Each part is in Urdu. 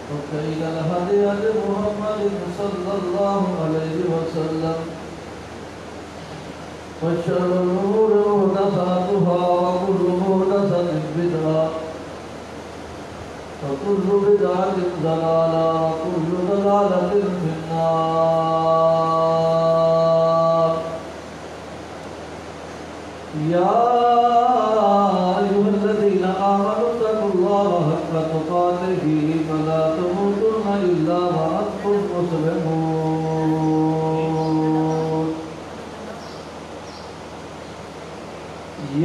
وخير الهدي هدي محمد صلى الله عليه وسلم وشر الأمور محدثاتها وكل محدثة بدعة وكل بدعة ضلالة وكل ضلالة في النار. يا أيها الذين آمنوا اتقوا الله حق تقاته ولا تموتن إلا وأنتم مسلمون.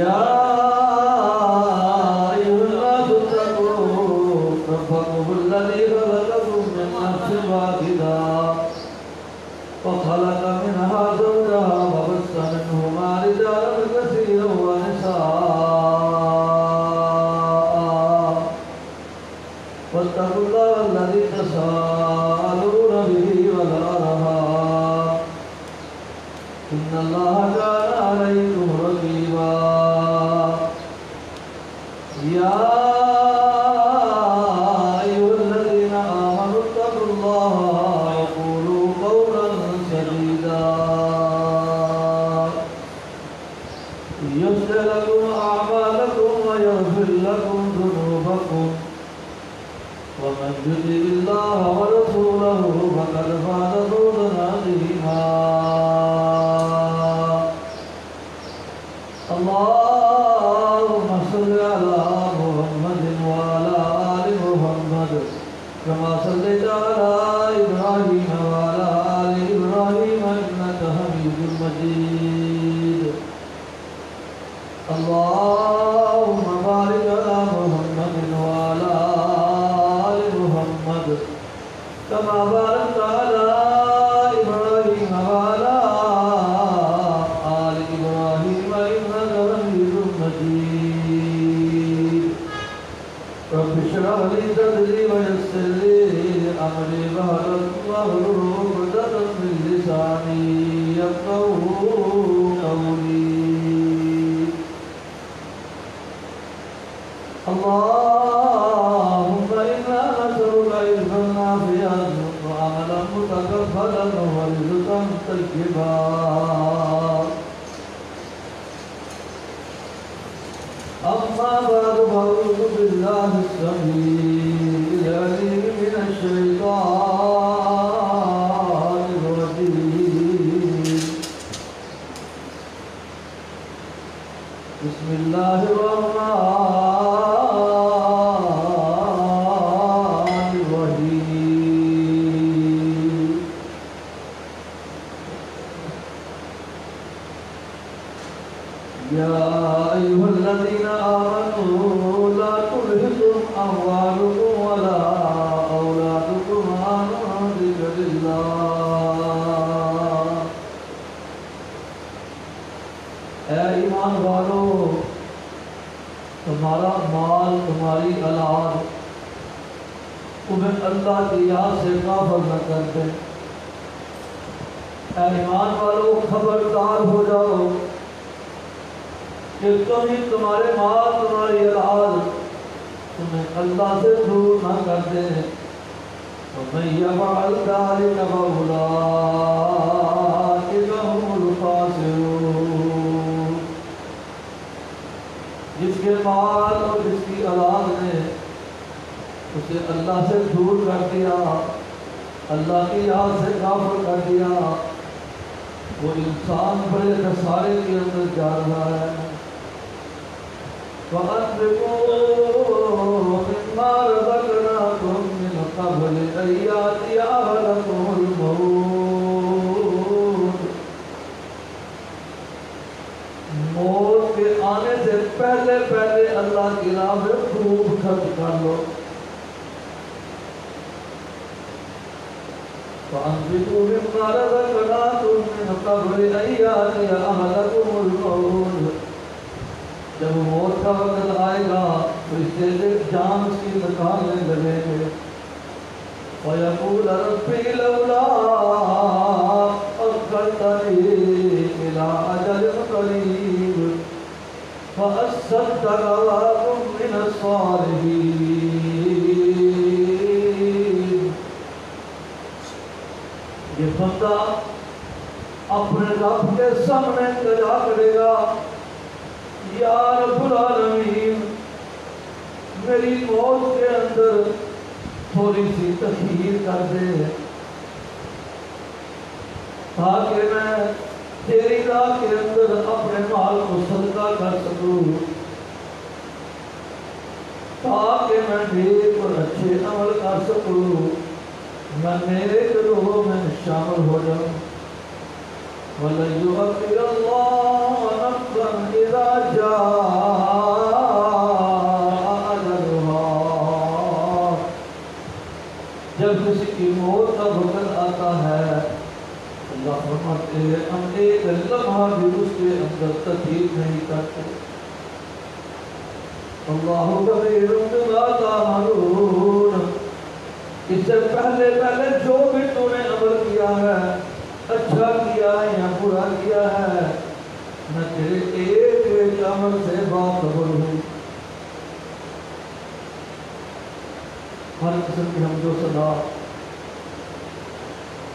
يا أيها الناس اتقوا ربكم الذي خلقكم من نفس واحدة وخلق منها زوجها وبث منهما رجالا كثيرا ونساء واتقوا الله الذي تساءلون به والأرحام إن الله كان عليكم رقيبا. يا أيها الذين آمنوا اتقوا الله وقولوا قولا سديدا يصلح لكم أعمالكم ويغفر لكم ذنوبكم ومن يطع الله ورسوله فقد فاز فوزا عظيما. اللهم صل على محمد وعلى آل محمد كما صليت على إبراهيم وعلى آل إبراهيم إنك حميد مجيد. اللهم بارك على محمد وعلى آل محمد كما باركت على إبراهيم وعلى آل إبراهيم إنك حميد مجيد. رب اشرح لي صدري ويسر لي أمري واحلل عقدة من لساني يفقهوا قولي. اللهم إنا نسألك علما نافعا وعملا متقبلا ورزقا طيبا. أما بعد فأعوذ بالله السميع العليم من الشيطان الرجيم. بسم الله الرحمن الرحيم. يا أيها الذين آمنوا لا تلهكم أموالكم ولا أولادكم عن ذكر الله. اے ایمان والو، تمہارا مال تمہاری اولاد تمہیں اللہ کی یاد سے غافل نہ کر دے. اے ایمان والو، خبردار ہو جاؤ کہ تمہارے مال تمہاری اولاد تمہیں اللہ سے دور نہ کر دے. وَمَن يَفْعَلْ ذَلِكَ فَأُولَٰئِكَ هُمُ الْخَاسِرُونَ. جس کے مال اور جس کی اولاد نے اسے اللہ سے دور کر دیا، اللہ کی یاد سے غافل کر دیا، وہ انسان بڑے خسارے کے اندر جا رہا ہے. وَأَنفِقُوا مِمَّا رَزَقْنَاكُم مِّن قَبْلِ أَن يَأْتِيَ أَحَدَكُمُ الْمَوْتُ. موت کے آنے سے پہلے اللہ کی راہ میں خوب خرچ کر لو. فَأَنفِقُوا مِمَّا رَزَقْنَاكُم مِّن قَبْلِ أَن يَأْتِيَ أَحَدَكُمُ الْمَوْتُ. جب موت کا وقت آئے گا تو اس سے جان اس کی نکالنے لگے گے. وَيَقُولَ رَبِّ لَوْلَا أَخَّرْتَنِي إِلَىٰ أَجَلٍ قَرِيبٍ فَأَصَّدَّقَ وَأَكُن مِّنَ من الصالحين۔ یہ بندہ اپنے رب کے سامنے کھڑا کرے گا، یا رب العالمین میری موت کے اندر تھوڑی سی تخیر کر دے تاکہ میں تیری راہ کے اندر اپنے مال کو صدقہ کر سکوں، تاکہ میں نیک اور اچھے عمل کر سکوں، میں میرے گروہ میں شامل ہو جاؤں۔ وَلَن يُؤَخِّرَ اللَّهُ نَفْسًا إِذَا جَاءَ أَجَلُهَا۔ جب کسی کی موت کا وقت آتا ہے اللہ فرماتے ہیں ہم ایک لمحہ بھی اس کے اندر تبدیل نہیں کرتے۔ اللہ کبیر بما تعملون، اس سے پہلے جو بھی تو نے عمل کیا ہے، اچھا کیا ہے یا برا کیا ہے، میں تیرے ایک ایک عمل سے باخبر ہوں۔ ہر قسم کی حمد و ثنا،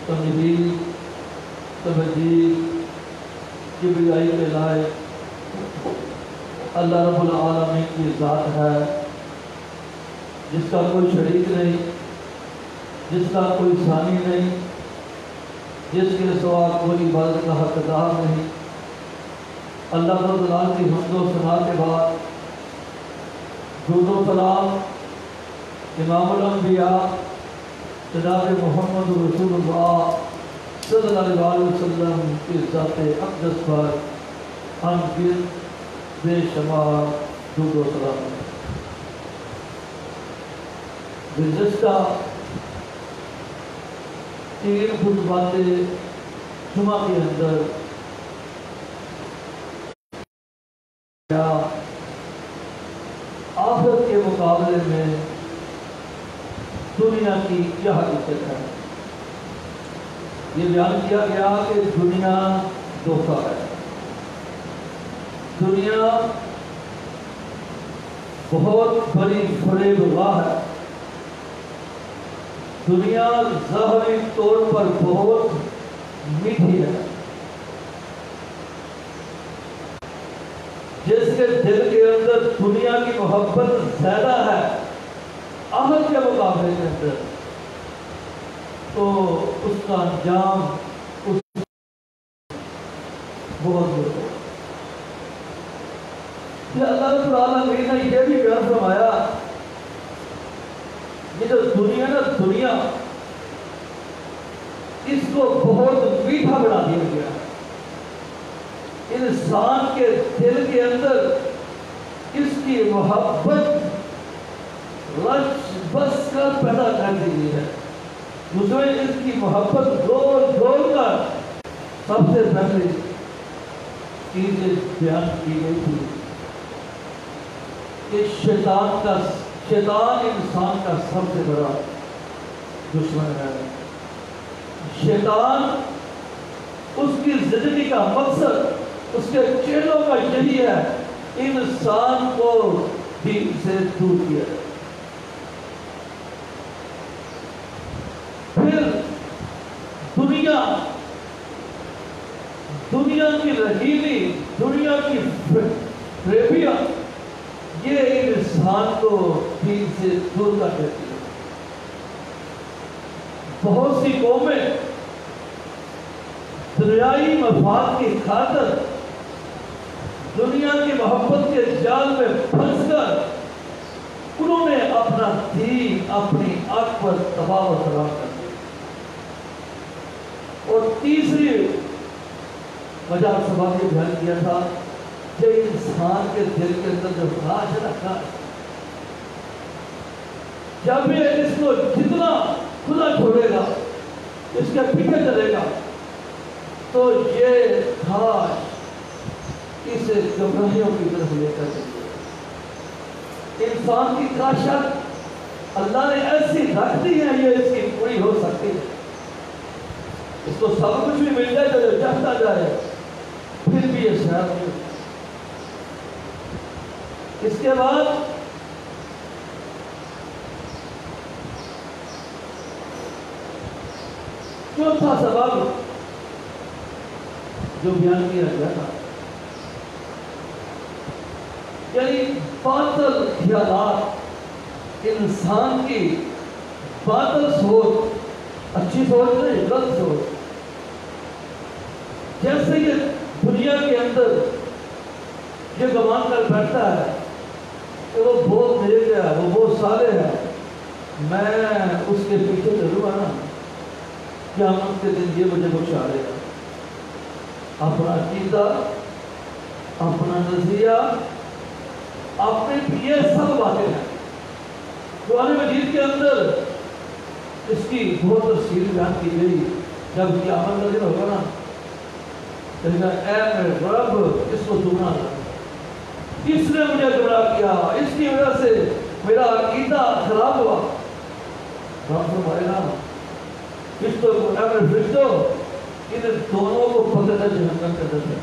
تمجید، تمجید کبریائی کے لائق اللہ رب العالمین کی ذات ہے، جس کا کوئی شریک نہیں، جس کا کوئی ثانی نہیں، جس کے سوا کوئی عبادت کا حقدار نہیں۔ اللہ رب العالمین کی حمد و ثنا کے بعد درود و سلام امام الانبیاء جناب محمد رسول اللہ صلی اللہ علیہ وسلم کی ذات اقدس پر ہم بے شمار درود و سلام۔ گزشتہ 3 خطباتیں جمعہ کے اندر آخرت کے مقابلے میں دنیا کی کیا حقیقت ہے، یہ بیان کیا گیا کہ دنیا دھوکہ ہے، دنیا بہت بڑی فریب گاہ ہے، دنیا ظاہری طور پر بہت میٹھی ہے، جس کے دل کے اندر دنیا کی محبت زیادہ ہے آخرت کے مقابلے کے اندر، تو اس کا انجام بہت برا ہے۔ اللہ رب العالمین نے یہ بھی بیان فرمایا یہ جو دنیا نا دنیا اس کو بہت میٹھا بنا دیا گیا ہے، انسان کے دل کے اندر اس کی محبت رچ بس کر پیدا کر دی گئی ہے، اس کی محبت دور کر سب سے پہلے چیزیں بیان کی گئی تھی کہ شیطان انسان کا سب سے بڑا دشمن ہے۔ شیطان اس کی زندگی کا مقصد، اس کے چیلوں کا یہی ہے انسان کو دین سے دور کیا ہے۔ پھر دنیا کی رحیمی، دنیا کی فریبیاں یہ انسان کو دین سے دور کر دیتی ہے۔ بہت سی قومیں دنیائی مفاد کی خاطر دنیا کی محبت کے جال میں پھنس کر انہوں نے اپنا دین اپنی آنکھ پر تباہ و برباد کر دیا۔ اور تیسری وجہ سبب یہ بیان کیا تھا کہ انسان کے دل کے اندر جو خواہش رکھا ہے، جب یہ اس کو جتنا کھلا چھوڑے گا، اس کے پیچھے چلے گا، تو یہ خواہش اسے گمراہیوں کی طرف لے کر چلے گا۔ انسان کی خواہشات اللہ نے ایسی رکھ دی ہے یہ اس کی پوری ہو سکتی ہے، اس کو سب کچھ بھی مل جائے جو چاہتا جائے پھر بھی یہ شاید نہیں۔ اس کے بعد چوتھا سبب جو بیان کیا گیا تھا، یعنی باطل خیالات، انسان کی باطل سوچ، اچھی سوچ نہیں، غلط سوچ، جیسے یہ دنیا کے اندر یہ گمان کر بیٹھتا ہے کہ وہ بہت نیک ہے، وہ بہت صالح ہے، میں اس کے پیچھے چلوں گا نا، قیامت کے دن یہ مجھے بخشائے گا۔ اپنا عقیدہ، اپنا نظریہ، اپنے یہ سب باتیں ہیں۔ قرآن مجید کے اندر اس کی بہت تفصیل بیان کی گئی۔ جب قیامت کا دن ہوگا نا، کہے گا اے میرے رب اس کو گمراہ کر، اس نے مجھے گمراہ کیا، اس کی وجہ سے میرا عقیدہ خراب ہوا۔ رب فرمائے گا فرشتوں کو، اے میرے فرشتوں، ان دونوں کو پکڑنا جہنم کے اندر ہے۔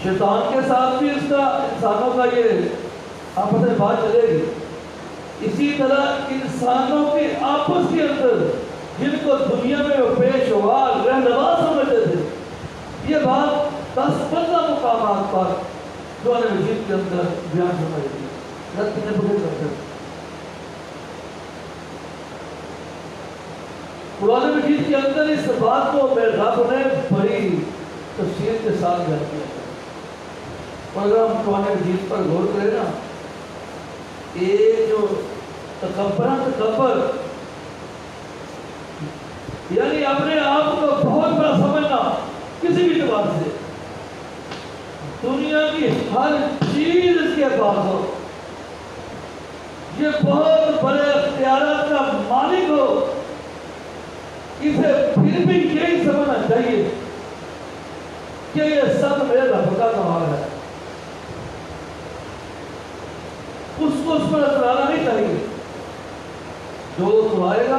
شیطان کے ساتھ بھی اس کا، انسانوں کا یہ آپس میں بات چلے گی۔ اسی طرح انسانوں کے آپس کے اندر جن کو دنیا میں وہ پیشوا رہنما سمجھتے تھے، یہ بات 10-15 مقامات پر قرآن مجید کے اندر بیان فرمائی گئی۔ رب کتنے بڑے کرتے ہیں۔ قرآن مجید کے اندر اس بات کو میرے رب نے بڑی تفصیل کے ساتھ بیان کیا ہے۔ اور اگر ہم قرآن مجید پر غور کریں نا، یہ جو تکبر یعنی اپنے آپ کو بہت بڑا سمجھنا کسی بھی اعتبار سے، دنیا کی ہر چیز اس کے پاس ہو، یہ بہت بڑے اختیارات کا مالک ہو، اسے پھر بھی یہی سمجھنا چاہیے کہ یہ سب میرے رب کا کمال ہے۔ اس کو اس پر اترانا نہیں چاہیے۔ جو تو آئے گا،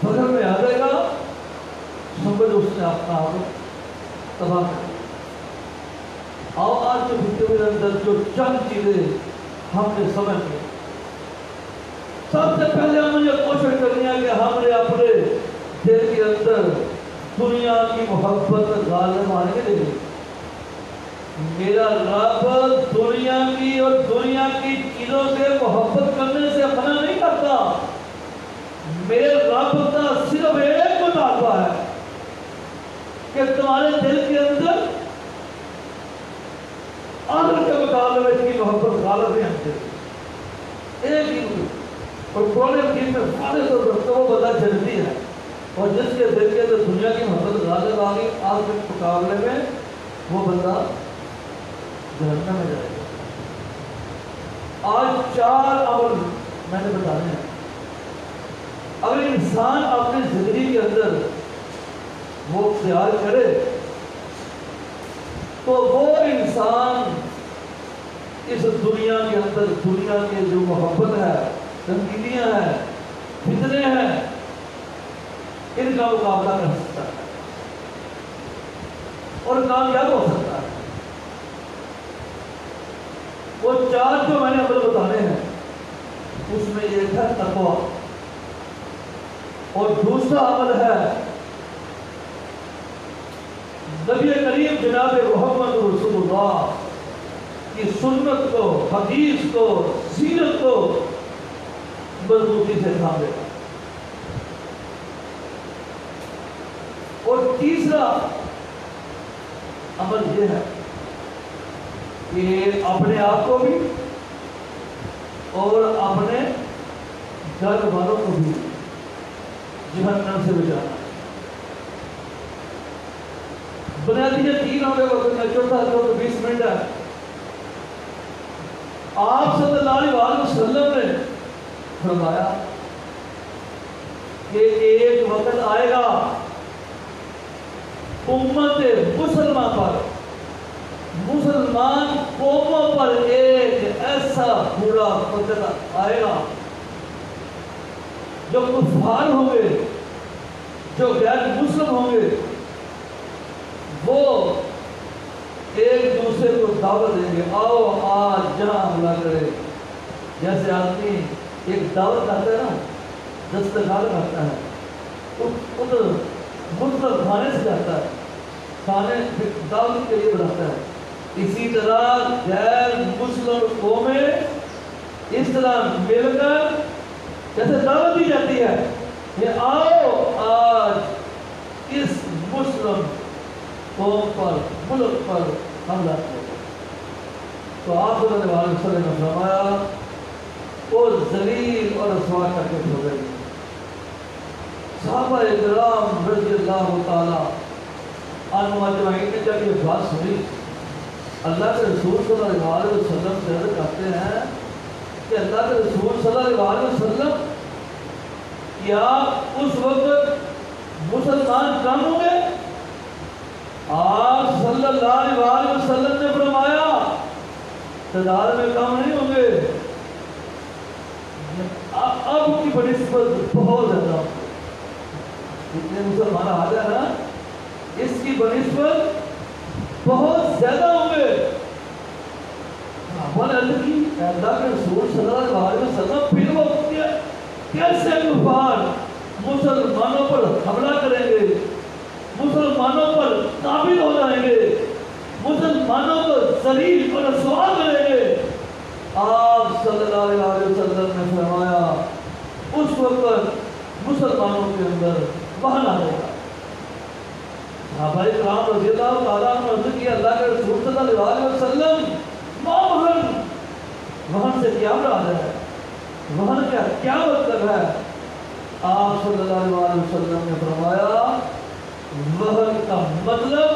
بغل میں آ جائے گا، سمجھ اس نے اپنا آپ تباہ کر دیا۔ آؤ آج کے ویڈیو کے اندر جو چند چیزیں ہم نے سمجھ لی، سب سے پہلے ہمیں یہ کوشش کرنی ہے کہ ہم نے اپنے دل کے اندر دنیا کی محبت غالب آنے کے لیے، میرا رب دنیا کی اور دنیا کی چیزوں سے محبت کرنے سے منع نہیں کرتا۔ میرے رب کا صرف ایک مطالبہ ہے کہ تمہارے دل کے اندر آخر کے مقابلے میں اس کی محبت غالب نہیں آتی، ایک ہی۔ اور قرآن مجید میں واضح طور پر وہ بندہ جنتی ہے، اور جس کے دل کے اندر دنیا کی محبت غالب آ گئی، آخر کے مقابلے میں وہ بندہ جہنم میں جائے گا۔ آج 4 عمل میں نے بتانے ہیں، اگر انسان اپنی زندگی کے اندر وہ اختیار کرے تو وہ انسان اس دنیا کے اندر دنیا کے جو محبت ہے، تنقیدیاں ہیں، فتنے ہیں، ان کا مقابلہ کر سکتا ہے اور کامیاب ہو سکتا ہے۔ وہ 4 جو میں نے عمل بتانے ہیں، اس میں ایک ہے تقویٰ، اور دوسرا عمل ہے نبی کریم جناب محمد رسول اللہ کی سنت کو، حدیث کو، سیرت کو مضبوطی سے تھامے گا۔ اور تیسرا عمل یہ ہے کہ اپنے آپ کو بھی اور اپنے گھر والوں کو بھی جہنم سے بچانا۔ بنیادی یہ 3 ہو گئے، وقت میں چوتھا تو 20 منٹ ہے۔ آپ صلی اللہ علیہ وسلم نے فرمایا کہ ایک وقت آئے گا امت مسلمان پر، مسلمان قوموں پر ایک ایسا برا وقت آئے گا جو کفار ہوں گے، جو غیر مسلم ہوں گے، وہ ایک دوسرے کو دعوت دیں گے، آؤ آج جہاں حملہ کرے۔ جیسے آدمی ایک دعوت کرتا ہے نا، دسترخوان کرتا ہے، ادھر مطلب کھانے سے جاتا ہے، کھانے دعوت کے لیے بناتا ہے. اسی طرح غیر مسلم قومیں اس طرح مل کر جیسے دعوت دی جاتی ہے کہ آؤ آج اس مسلم قوم پر ملک پر حملہ کرو. تو آپ صلی اللہ علیہ وسلم نے فرمایا وہ ذلیل اور رسوا کر کے چھوڑ گئی. صحابہ کرام رضی اللہ تعالیٰ عنہم اجمعین نے جب یہ بات سنی، اللہ کے رسول صلی اللہ علیہ وسلم سے عرض کرتے ہیں کہ اللہ کے رسول صلی اللہ علیہ وسلم کیا اس وقت مسلمان کم ہوں گے؟ آپ صلی اللہ علیہ وسلم نے فرمایا تعداد میں کم نہیں ہوں گے، اب کی بنسبت بہت زیادہ. جتنے مسلمان آ جائے نا اس کی بنسبت بہت زیادہ ہوں گے. اللہ کے رسول صلی اللہ علیہ وسلم پھر وہ کیسے کفار مسلمانوں پر حملہ کریں گے، مسلمانوں پر قابل ہو جائیں گے، مسلمانوں کو ذلیل اور رسوا کریں گے؟ آپ صلی اللہ علیہ وسلم نے فرمایا اس وقت مسلمانوں کے اندر وہن آ جائے گا. صحابہ کرام رضی اللہ تعالیٰ عنہ نے عرض کیا اللہ کے رسول صلی اللہ علیہ وسلم وہن سے کیا مراد ہے؟ وہن کیا مطلب ہے؟ آپ صلی اللہ علیہ وسلم نے فرمایا وہن کا مطلب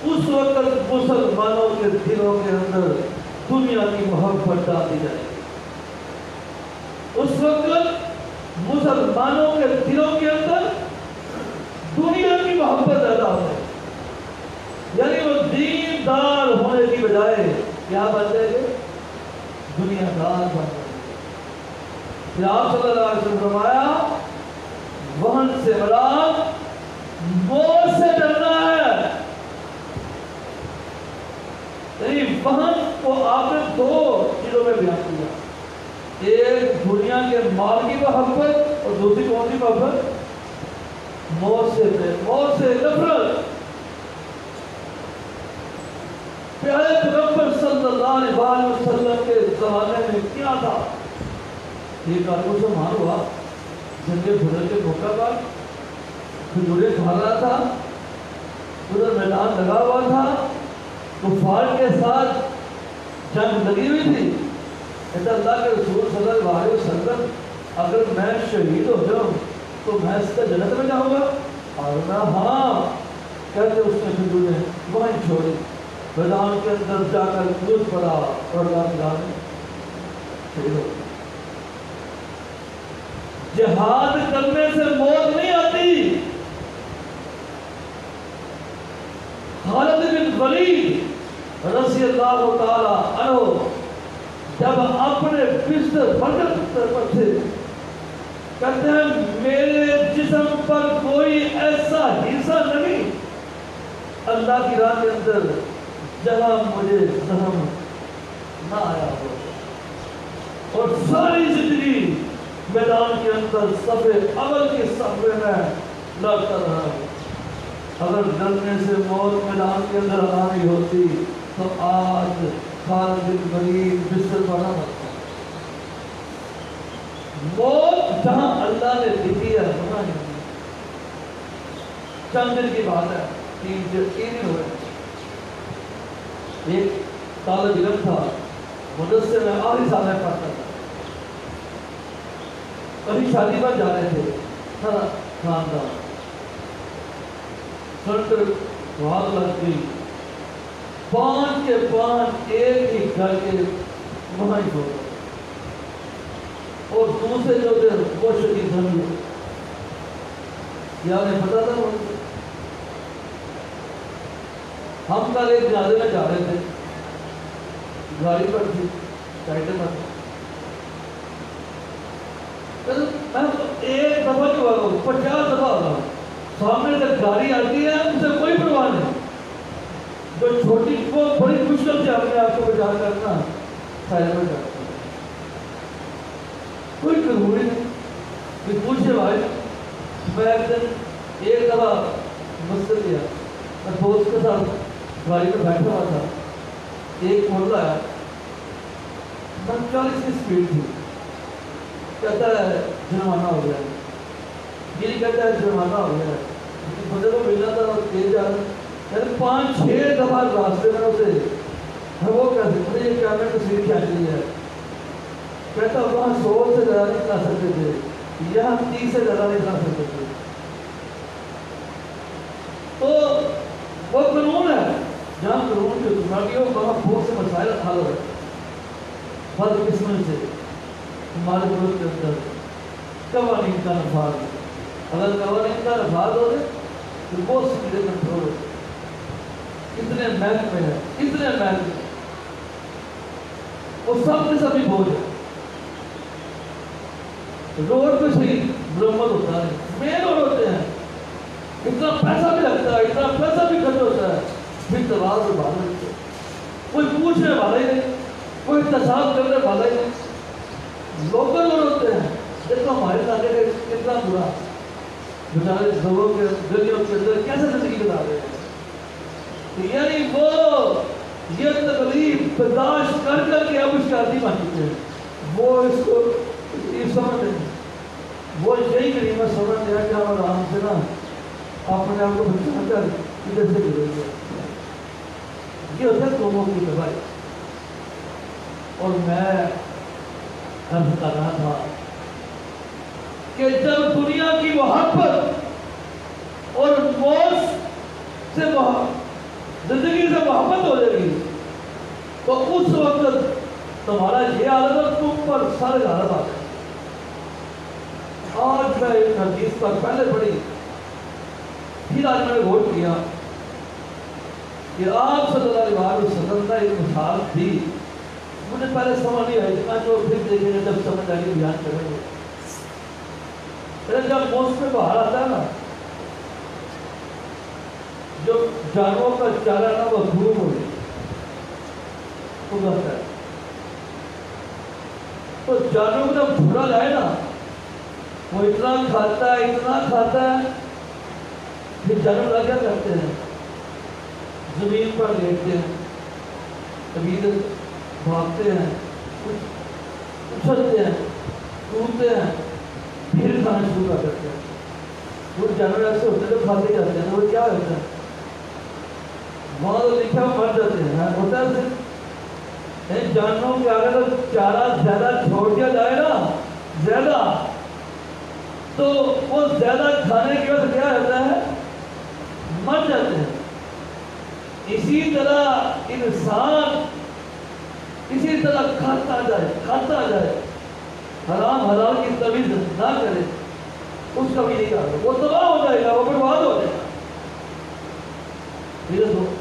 اس وقت مسلمانوں کے دلوں کے اندر دنیا کی محبت ڈال دی جائے گی. اس وقت مسلمانوں کے دلوں کے اندر دنیا کی محبت پیدا ہو جائے گی. یعنی وہ دین دار ہونے کی بجائے کیا بن جائے گے؟ دنیا دار بن جائے گے. پھر آپ صلی اللہ علیہ وسلم فرمایا وہن سے مراد موت سے ڈرنا ہے. یعنی وہن کو آپ نے دو چیزوں میں بیان کیا، ایک دنیا کے مال کی محبت اور دوسری کون سی محبت؟ موت سے نفرت. پیارے پیغمبر صلی اللہ علیہ وسلم کے زمانے میں کیا تھا؟ ایک آدمی سے مار ہوا جنگ بدر کے موقع پر کھجورے کھا رہا تھا، ادھر میدان لگا ہوا تھا، کفار کے ساتھ جنگ لگی ہوئی تھی. کہتا اللہ کے رسول صلی اللہ علیہ وسلم اگر میں شہید ہو جاؤں تو میں اس کا جنت میں جاؤں گا؟ اور میں ہاں. کہتے اس نے کھجورے وہیں چھوڑی، میدان کے اندر جا کر کود پڑا اور اللہ تعالیٰ نے شہید ہو گیا. جہاد کرنے سے موت نہیں آتی. خالد بن ولید رضی اللہ تعالی عنہ جب اپنے بستر پر تھے، کہتے ہیں میرے جسم پر کوئی ایسا حصہ نہیں اللہ کی راہ کے اندر جہاں مجھے زخم نہ آیا ہو. اور ساری زندگی میدان کے اندر صفے اول کے صفے میں لڑتا رہا ہوں. اگر ڈرنے سے موت میدان کے اندر آنی ہوتی تو آج خالد بن ولید بستر پر نہ مرتا. موت جہاں اللہ نے دی ہے وہاں نہیں. چند دن کی بات ہے، 3 دن ہوئے. ایک طالب علم تھا، مدرسے میں آخری سال میں پڑھتا تھا. کبھی شادی پر جا رہے تھے، سارا خاندان سڑک بہت لگ گئی. 5 کے 5 ایک ہی گھر کے وہاں ہی ہوتے اور دوسرے جو تھے وہ شدید دھنی ہوتے. یعنی پتا تھا ہم کل ایک جنازے میں جا رہے تھے، گاڑی پر تھی، ٹائٹل میں تھا. ایک دفعہ جو ہوگا 50 دفعہ ہوگا سامنے سے گاڑی آتی ہے اسے کوئی پرواہ نہیں. جو چھوٹی کو بڑی مشکل سے اپنے آپ کو بچا کرنا سائل میں کرتا ہے. کوئی ضروری نہیں کہ پوچھے بھائی میں ایک دن ایک دفعہ مسجد گیا، میں دوست کے ساتھ گاڑی میں بیٹھا ہوا تھا، ایک محلہ ہے 40 کی سپیڈ تھی، کہتا ہے جرمانہ ہو گیا، یہ کہتا ہے جرمانہ ہو گیا، بندے کو ملنا تھا اور تیز جا رہا، یعنی 5-6 دفعہ راستے میں اسے وہ کہتے مجھے یہ کیا میں تصویر کھینچنی ہے، کہتا وہاں 100 سے زیادہ نہیں کھا سکتے تھے، یہاں 30 سے زیادہ نہیں کھا سکتے تھے۔ تو وہ قانون ہے جہاں قانون کی حکمرانی ہو وہاں بہت سے مسائل حل ہو، بدقسمتی سے ہمارے ملک کے اندر قوانین کا نفاذ، اگر قوانین کا نفاذ ہو جائے تو بہت سی چیزیں کنٹرول ہو، کتنے محکمے ہیں، کتنے محکمے، وہ سب کے سبھی بوجھ ہے، روڈ پہ صحیح مرمت ہوتا ہے، مین روڈ ہوتے ہیں، اتنا پیسہ بھی لگتا ہے، اتنا پیسہ بھی خرچ ہوتا ہے، پھر تباہ سے باہر ہوتے ہیں، کوئی پوچھنے والا ہی نہیں، کوئی احتساب کرنے والا ہی نہیں، لوکل روڈ ہوتے ہیں، دیکھو ہمارے علاقے کا کتنا برا، بیچارے لوگوں کے گلیوں کے اندر کیسے زندگی گزار رہے ہیں، یعنی وہ یہ تکلیف برداشت کر کر کے اب اس کا عادی بن چکے ہیں، وہ اس کو سمجھ نہیں، وہ یہی کریمہ سمجھ لیا کہ ہم آرام سے نا اپنے آپ کو بچا کر ادھر سے گزر گئے، یہ ہوتا ہے قوموں کی تباہی۔ اور میں عرض کر رہا تھا کہ جب دنیا کی محبت اور موت سے زندگی سے محبت ہو جائے گی تو اس وقت تمہارا یہ حالت اور تم پر سارے حالت آ جائے۔ آج میں ایک حدیث پر پہلے پڑھی، پھر آج میں نے غور کیا کہ آپ صلی اللہ علیہ وسلم نے ایک مثال دی، مجھے پہلے سمجھ نہیں آئی، میں جو پھر دیکھیں گے جب سمجھ آئے گی بیان کریں گے۔ جب موسم بہار آتا ہے نا، جو جانوروں کا چارہ نا وہ دھوپ ہو گئی ہے، تو جانوروں کو جب بھولا جائے نا وہ اتنا کھاتا ہے، پھر جانور کیا کرتے ہیں، زمین پر لیٹتے ہیں، کبھی بھاگتے ہیں، اچھلتے ہیں، کودتے ہیں، پھر کھانا شروع کر دیتے ہیں۔ وہ جانور ایسے ہوتے ہیں جو کھاتے جاتے ہیں، وہ کیا ہوتا ہے وہاں تو لکھا مر جاتے ہیں، ہوتا ہے جانوروں کے آگے تو چارہ زیادہ چھوڑ دیا جائے نا زیادہ، تو وہ زیادہ کھانے کی وجہ سے کیا ہوتا ہے، مر جاتے ہیں۔ اسی طرح انسان اسی طرح کھاتا جائے، حرام حلال کی تمیز نہ کرے، اس کا بھی نہیں کرے، وہ تباہ ہو جائے گا، وہ برباد ہو جائے گا۔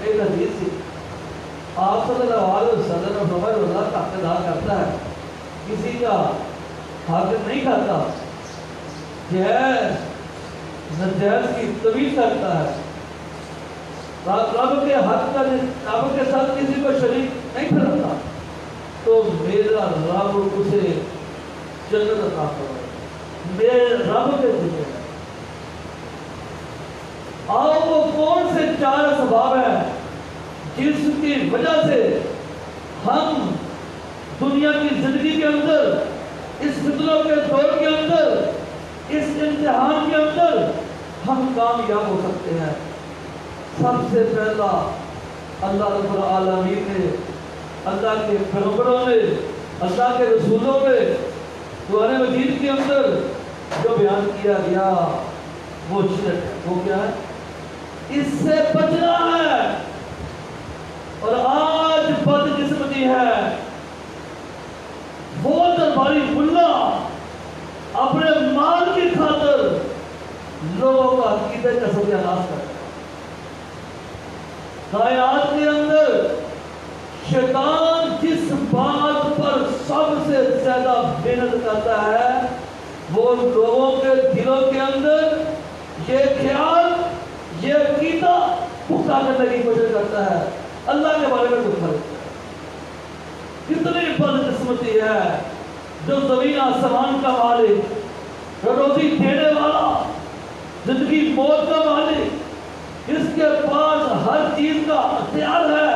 ایک حدیث تھی، آپ صلی اللہ علیہ وسلم نے فرمایا اللہ کا حق ادا کرتا ہے، کسی کا حق نہیں کھاتا، جائز ناجائز کی تمیز کرتا ہے، رب کے حق کا رب کے ساتھ کسی کو شریک نہیں ٹھہراتا، تو میرا رب اسے جنت عطا فرمائے، میرے رب کے ذکر ہے۔ آؤ وہ کون سے 4 اسباب ہیں جس کی وجہ سے ہم دنیا کی زندگی کے اندر، اس فتنوں کے دور کے اندر، اس امتحان کے اندر ہم کامیاب ہو سکتے ہیں۔ سب سے پہلا اللہ رب العالمین نے، اللہ کے پیغمبروں نے، اللہ کے رسولوں نے قرآن مجید کے اندر جو بیان کیا گیا وہ شرک ہے، وہ کیا ہے، اس سے بچنا ہے۔ اور آج بدقسمتی ہے، وہ درباری ملا اپنے مال کی خاطر لوگوں کا عقیدے کا ستیہ ناش کرتا ہے۔ کائنات کے اندر شیطان جس بات پر سب سے زیادہ محنت کرتا ہے وہ لوگوں کے دلوں کے اندر یہ خیال، یہ عقیدہ پختہ کرنے کی کوشش کرتا ہے اللہ کے بارے میں کچھ فرق ہے۔ کتنی بدقسمتی ہے جو زمین آسمان کا مالک، جو روزی دینے والا، زندگی موت کا مالک، اس کے پاس ہر چیز کا اختیار ہے،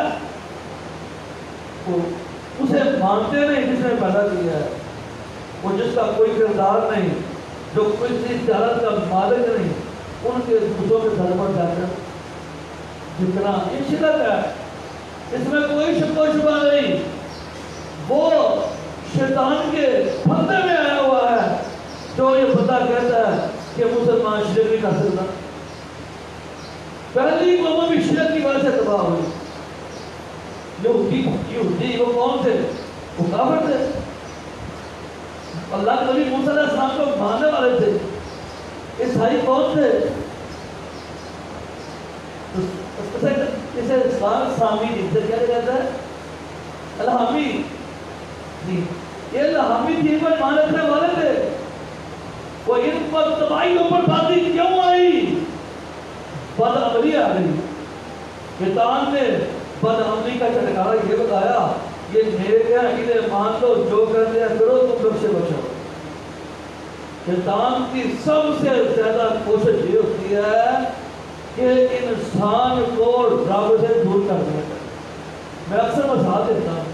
وہ اسے مانتے نہیں جس نے پیدا کیا ہے، وہ جس کا کوئی کردار نہیں، جو کسی جہالت کا مالک نہیں، ان کے دوسروں کے گھر پر جا کر جتنا یہ شرک ہے، اس میں کوئی شک و شبہ نہیں، وہ شیطان کے پھندے میں آیا ہوا ہے جو یہ بندہ کہتا ہے کہ مسلمان شرک نہیں کر سکتا۔ پہلی قوم بھی شرک کی وجہ سے تباہ ہوئی۔ یہودی وہ کون تھے؟ وہ کافر تھے، اللہ کے نبی موسیٰ علیہ السلام کو ماننے والے تھے۔ عیسائی کون تھے؟ اسے اسلام سامی جن سے کیا جاتا ہے الہامی جی، یہ الہامی دین پر مان رکھنے والے تھے۔ وہ ان پر تباہیوں پر بازی کیوں آئی؟ بد عملی آ گئی۔ شیطان نے بد عملی کا چھٹکارا یہ بتایا، یہ میرے کیا انہیں مان لو، جو کرتے ہیں کرو، تم لوگ سے بچو۔ شیطان کی سب سے زیادہ کوشش یہ ہوتی ہے کہ انسان کو رب سے دور کر دیا جائے۔ میں اکثر مثال دیتا ہوں،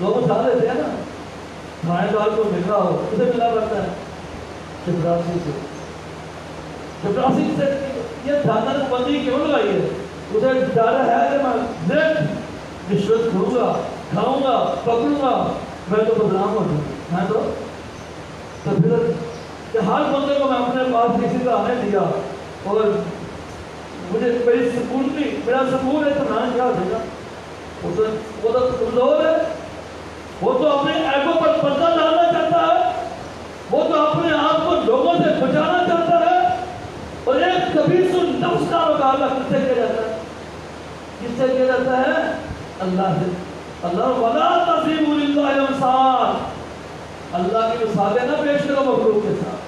لوگ مثال دیتے ہیں نا، تھانے دار کو مل رہا ہو، اسے ملا پڑتا ہے چپراسی سے۔ چپراسی سے یہ دھاندل بندی کیوں لگائی ہے؟ اسے ڈر ہے کہ میں نیٹ رشوت کھوں گا، کھاؤں گا، پکڑوں گا، میں تو بدنام ہو جاؤں گا۔ میں تو پھر کہ ہر بندے کو میں اپنے پاس کسی کا آنے دیا اور مجھے میری سکون بھی، میرا سکون ہے تو نہ کیا ہو جائے گا؟ وہ تو کمزور ہے، وہ تو اپنے ایگو پر پردہ ڈالنا چاہتا ہے، وہ تو اپنے آپ کو لوگوں سے بچانا چاہتا ہے، اور ایک خبیث النفس کا مقابلہ کس سے کیا جاتا ہے؟ کس سے کیا جاتا ہے؟ اللہ سے۔ اللہ وَلَا تَضْرِبُوا لِلَّهِ الْأَمْثَالَ، اللہ کی مثالیں نہ پیش کرو مخلوق کے ساتھ۔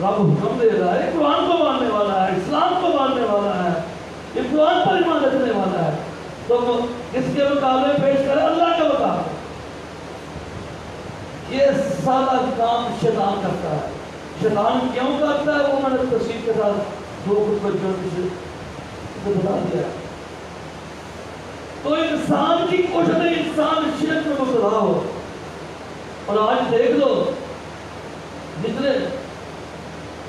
رب حکم دے رہا ہے، قرآن کو ماننے والا ہے، اسلام کو ماننے والا ہے، یہ قرآن پر ایمان رکھنے والا ہے، تو کس کے مقابلے پیش کرے؟ اللہ کے مقابلے۔ یہ سارا کام شیطان کرتا ہے۔ شیطان کیوں کرتا ہے وہ میں نے تفصیل کے ساتھ دو کچھ بچوں سے بتا دیا۔ تو انسان کی کوشش ہے انسان شرک میں مبتلا ہو، اور آج دیکھ لو جتنے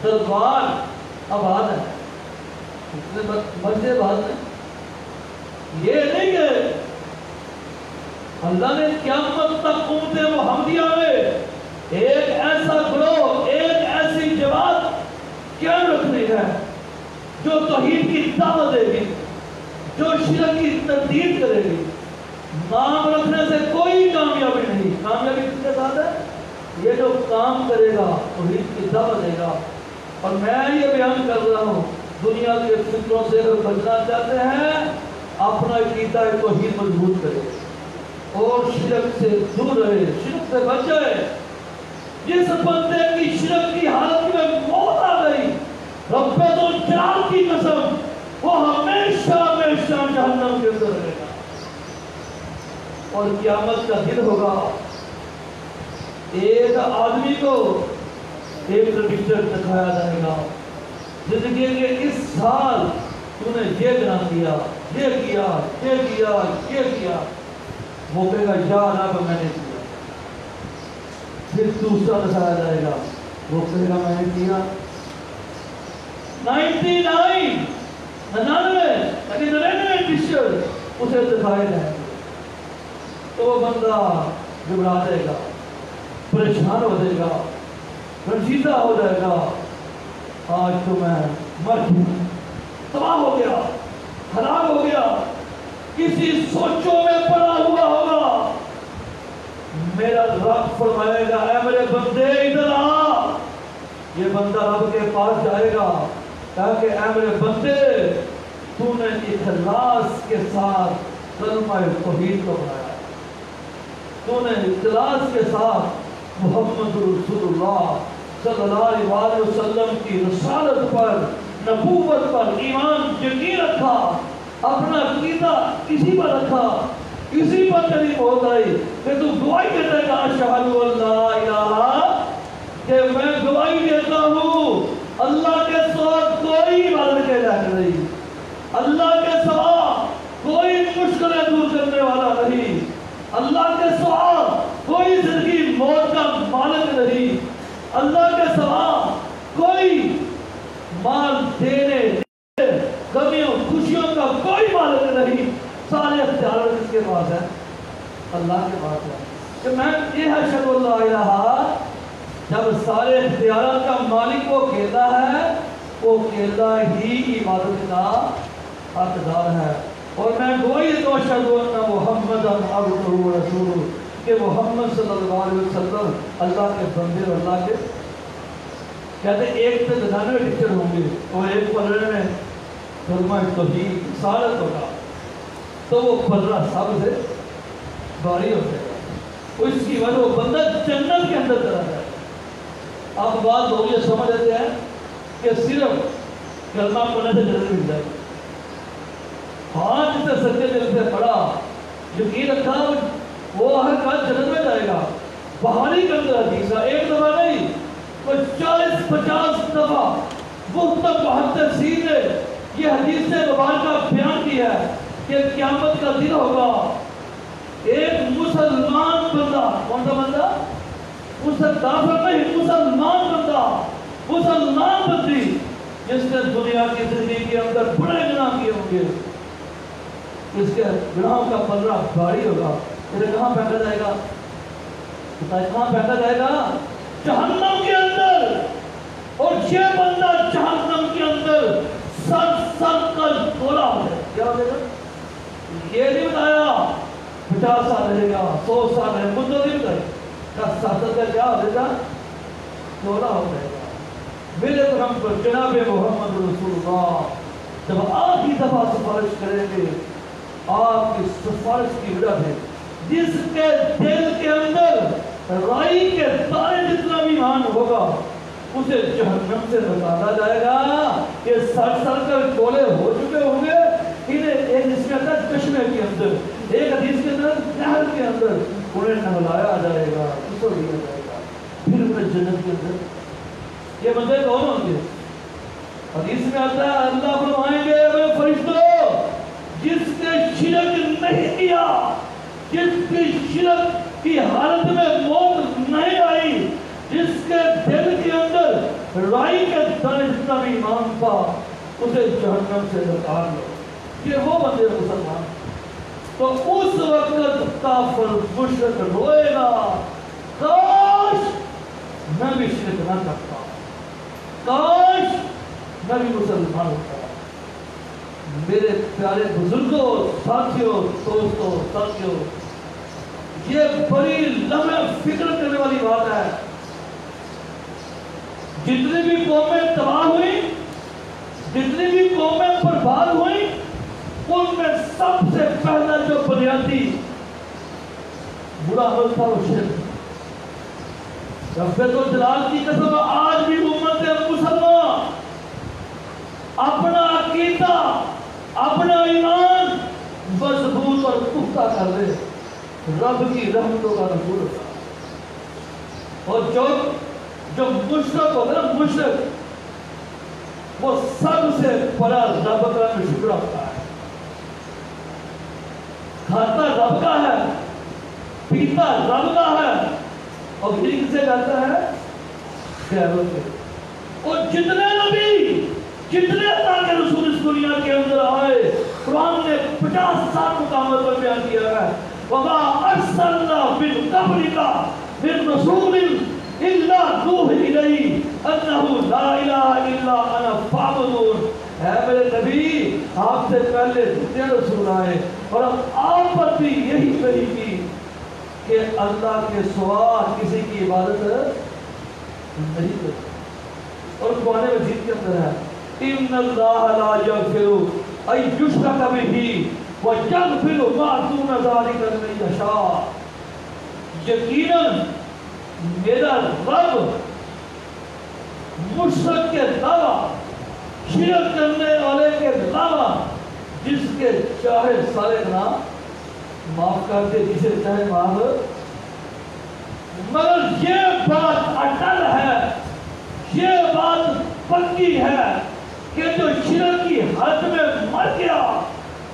دربار آباد ہے، جتنے مسجد آباد ہیں، یہ نہیں کہ اللہ نے قیامت تک امت محمدیہ میں ایک ایسا گروہ، ایک ایسی جماعت قائم رکھنی ہے جو توحید کی دعوت دے گی، جو شرک کی تردید کرے گی۔ نام رکھنے سے کوئی کامیابی نہیں۔ کامیابی کس کے ساتھ ہے؟ یہ جو کام کرے گا، توحید کی دعوت دے گا۔ اور میں یہ بیان کر رہا ہوں، دنیا کے فکروں سے اگر بچنا چاہتے ہیں، اپنا عقیدہ توحید مضبوط کرے اور شرک سے دور رہے، شرک سے بچے۔ جس بندے کی شرک کی حالت میں موت آ گئی، رب الجلال کی قسم، وہ ہمیشہ ہمیشہ جہنم کے اندر رہے گا، اور قیامت کا دن ہوگا۔ ایک آدمی کو ایک پکچر دکھایا جائے گا، زندگی کے اس سال تو نے یہ گناہ کیا، یہ کیا، یہ کیا، یہ کیا، وہ کہے گا یا رب میں نے کیا۔ پھر دوسرا دکھایا جائے گا، وہ کہے گا میں نے کیا 99 پکچر اسے دکھائے جائیں گے، تو وہ بندہ گھبرا جائے گا، پریشان ہو جائے گا، رنجیدہ ہو جائے گا۔ آج تو میں مر گیا، تباہ ہو گیا، ہلاک ہو گیا، کسی سوچوں میں پڑا ہوا ہوگا۔ میرا رب فرمائے گا اے میرے بندے ادھر آ۔ یہ بندہ رب کے پاس جائے گا تاکہ اے میرے بندے تو نے اخلاص کے ساتھ کلمہ توحید کو پڑھایا، تو نے اخلاص کے ساتھ محمد رسول اللہ صلی اللہ علیہ وسلم کی رسالت پر، نبوت پر ایمان یقین رکھا، اپنا عقیدہ کسی پر رکھا، کسی پر تیری موت آئی کہ تو گواہی دیتا ہے کہ اشہد ان لا الہ، کہ میں گواہی دیتا ہوں اللہ کے ساتھ کوئی اللہ کے سوا کوئی مال دینے کمیوں خوشیوں کا کوئی مالک نہیں. سارے اختیارات کس کے پاس ہے؟ اللہ کے پاس ہے. کہ میں یہ اشہد اللہ الہ، جب سارے اختیارات کا مالک وہ اکیلا ہے، وہ اکیلا ہی عبادت کا حقدار ہے. اور میں گوئی تو اشہد ان محمد عبدہ و رسولہ، کہ محمد صلی اللہ علیہ وسلم اللہ کے بندے اور اللہ کے کہتے ہیں 1 سے 99 ٹیچر ہوں گے اور ایک پلڑے میں کلمہ توحید رسالت ہوگا، تو وہ پلڑا سب سے بھاری ہو جائے گا. اس کی وجہ وہ بندہ جنت کے اندر چلا جائے. آپ بات لوگ یہ سمجھ لیتے ہیں کہ صرف کلمہ پڑھنے سے جنت مل جائے گی. ہاں جس نے سچے دل سے پڑھا، یقین رکھا، وہ ہر کل جنت میں جائے گا. بہاری کے اندر حدیث ہے، ایک دفعہ نہیں، 40-50 دفعہ مختلف محدثین نے یہ حدیث مبارکہ بیان کی ہے کہ قیامت کا دن ہوگا، ایک مسلمان بندہ، کون سا بندہ؟ کافر نہیں، مسلمان بندہ، مسلمان بندی، جس نے دنیا کی زندگی کے اندر بڑے گناہ کیے ہوں گے، اس کے گناہوں کا پلڑا بھاری ہوگا. اسے کہاں پھینکا جائے گا؟ کہاں پھینکا جائے گا؟ جہنم کے اندر. اور یہ بندہ جہنم کے اندر سر کر گولا ہو جائے. کیا ہو جائے گا؟ یہ نہیں بتایا 50 سال رہے گا، 100 سال رہے گا، مدت نہیں بتائی. 10 سال کا کیا ہو جائے گا؟ گولا ہو جائے گا. میرے ہم پر جناب محمد رسول اللہ جب آخری دفعہ سفارش کریں گے، آپ کی سفارش کی وجہ ہے جس کے دل کے اندر رائی کے دانے جتنا بھی ایمان ہوگا اسے جہنم سے نکالا جائے گا. یہ سر کر گولے ہو چکے ہوں گے. انہیں ایک اس میں اندر چشمے کے اندر، ایک حدیث کے اندر نہر کے اندر انہیں نہلایا جائے گا، غسل دیا جائے گا، پھر انہیں جنت کے اندر. یہ بندے کون ہوں گے؟ حدیث میں آتا ہے اللہ فرمائیں گے اے فرشتوں، جس نے شرک نہیں کیا، جس کی شرک کی حالت میں موت نہیں آئی، جس کے دل کے اندر رائی کے دانے جتنا بھی ایمان تھا، اسے جہنم سے نکال لو. یہ وہ بندے مسلمان. تو اس وقت کافر مشرک روئے گا، کاش میں بھی شرک نہ کرتا، کاش میں بھی مسلمان ہوتا. میرے پیارے بزرگوں، ساتھیوں، دوستوں، ساتھیوں، یہ بڑی لمحہ فکر کرنے والی بات ہے. جتنی بھی قومیں تباہ ہوئی، جتنی بھی قومیں برباد ہوئی، ان میں سب سے پہلا جو بنیادی برا عمل تھا وہ شرک. رب الجلال کی قسم، آج بھی امت مسلمان اپنا عقیدہ، اپنا ایمان مضبوط اور پختہ کر دے، رب کی رحمتوں کا نزول ہوگا. اور جو مشرک ہوگا نا، مشرک وہ سب سے بڑا رب کا شکر ہوتا ہے. کھاتا رب کا ہے، پیتا رب کا ہے، اور پھر کسے کہتا ہے؟ غیروں کے. اور جتنے نبی، جتنے اللہ کے رسول اس دنیا کے اندر آئے، قرآن نے 50 سال مقامات پر بیان کیا ہے. وَمَا أَرْسَلْنَا مِن قَبْلِكَ مِن رَسُولٍ إِلَّا نُوحِي إِلَيْهِ أَنَّهُ لَا إِلَهَ إِلَّا أَنَا فَاعْبُدُونِ. اے میرے نبی، آپ سے پہلے جتنے رسول آئے اور آپ پر بھی یہی وحی کی کہ اللہ کے سوا کسی کی عبادت نہیں کرتے. اور قرآن مجید کے اندر ہے إِنَّ اللَّهَ لَا يَغْفِرُ أَن يُشْرَكَ بِهِ وَيَغْفِرُ مَا دُونَ ذَلِكَ لِمَن يَشَاءُ. یقیناً میرا رب مشرک کے علاوہ، شرک کرنے والے کے علاوہ جس کے چاہے سارے گناہ معاف کر دے، جسے چاہے معاف. مگر یہ بات اٹل ہے، یہ بات پکی ہے کہ جو شرک کی حد میں مر گیا،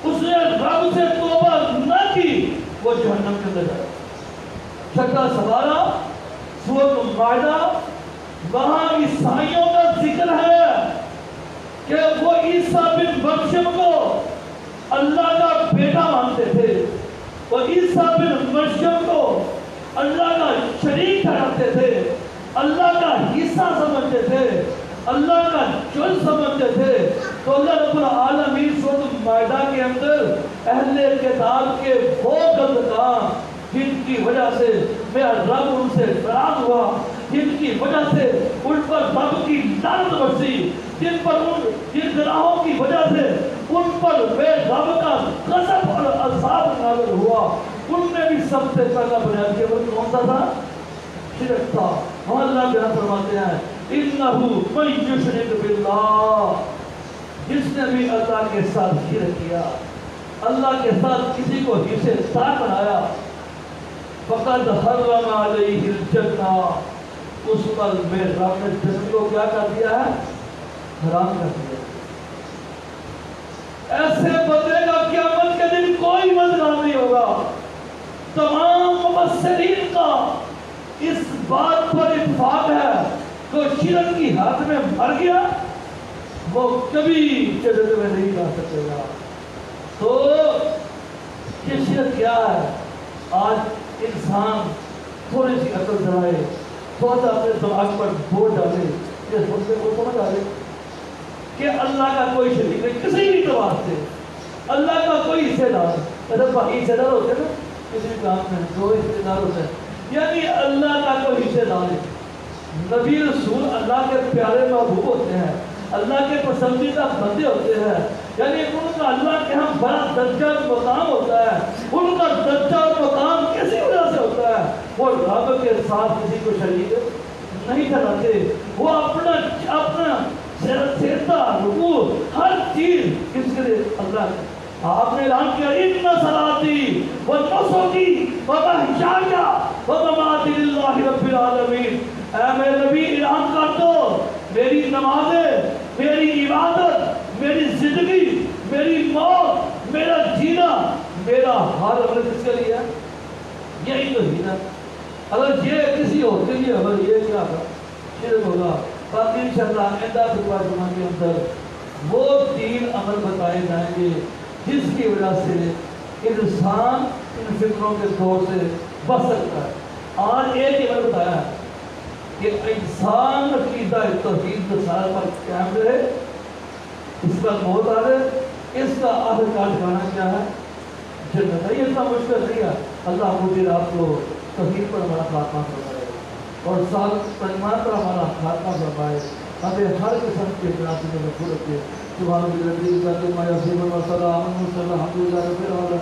اس نے رب سے توبہ نہ کی، وہ جہنم کے اندر جائے. چھٹا سوارہ سورۃ المائدہ وہاں عیسائیوں کا ذکر ہے کہ وہ عیسیٰ بن مریم کو اللہ کا بیٹا مانتے تھے، وہ عیسیٰ بن مریم کو اللہ کا شریک ٹھہراتے تھے، اللہ کا حصہ سمجھتے تھے، اللہ کا جز سمجھتے تھے۔ تو اللہ رب العالمین سورۃ مائدہ کے اندر اہل کتاب کے وہ غلط کام جن کی وجہ سے میرا رب ان سے ناراض ہوا، جن کی وجہ سے ان پر رب کی لعنت برسی، جن گناہوں کی وجہ سے ان پر میرے رب کا غضب اور عذاب نازل ہوا، ان میں بھی سب سے پہلا بیان کیا وہ کون سا تھا؟ شرک تھا۔ ہم اللہ بیان فرماتے ہیں اِنَّهُ مَن يُشْرِكْ بِاللَّهِ، جس نے بھی اللہ کے ساتھ شرک کیا، اللہ کے ساتھ کسی کو حصے دار بنایا، فقد حرم علیہ الجنہ، اس پر میرے رب نے جنت کو کیا کر دیا ہے؟ حرام کر دیا۔ ایسے بندے کا قیامت کے دن کوئی بدنام نہیں ہوگا۔ تمام مفسرین کا اس بات پر اتفاق ہے کہ شرک کی حد میں مر گیا وہ کبھی جنت میں نہیں جا سکے گا۔ تو یہ شرک کیا ہے؟ آج انسان تھوڑی سی عقل چلائے، تھوڑا سا اپنے دماغ پر بوجھ ڈالے، یہ سوچتے وہ سمجھ آئے کہ اللہ کا کوئی شریک نہیں کسی بھی اعتبار سے، اللہ کا کوئی حصے دار نہیں۔ باقی حصے دار ہوتے ہیں نا کسی بھی کام میں، دو حصے دار ہوتے ہیں، یعنی اللہ کا کوئی حصے دار نہیں۔ نبی رسول اللہ کے پیارے محبوب ہوتے ہیں، اللہ کے پسندیدہ بندے ہوتے ہیں، یعنی ان کا اللہ کے ہاں بڑا درجہ اور مقام ہوتا ہے۔ ان کا درجہ اور مقام کسی وجہ سے ہوتا ہے، وہ رب کے ساتھ کسی کو شریک نہیں ٹھہراتے، وہ اپنا سجدہ رکوع ہر چیز کس کے لیے؟ اللہ کے۔ آپ نے اعلان کیا ان صلاتی و نسکی و محیای و مماتی للہ رب العالمین، اے میرے نبی اعلان کر دو میری نمازیں، میری عبادت، میری زندگی، میری موت، میرا جینا، میرا ہر عمل کس کے لیے ہے؟ یہی تو ہی نا۔ اگر یہ کسی اور کے لیے عمل یہ کیا تھا شرک ہوگا۔ باقی انشاءاللہ آئندہ خطبہ جمعہ کے اندر وہ 3 عمل بتائے جائیں گے جس کی وجہ سے انسان ان فکروں کے دور سے بچ سکتا ہے۔ آج ایک عمل بتایا ہے کہ انسان عقیدہ توحید رسالت پر قائم رہے، اس پر موت آ رہے، اس کا آخر کا ٹھکانا کیا ہے؟ جنت ہے۔ یہ اتنا مشکل نہیں ہے۔ اللہ مجھے آپ کو توحید پر ہمارا خاتمہ فرمائے اور سال پر ایمان پر ہمارا خاتمہ فرمائے، ہمیں ہر قسم کے گناہ سے محفوظ رکھے۔ سبحان اللہ الذی لا الہ الا هو الحی القیوم و سلام علی المرسلین والحمد للہ رب العالمین۔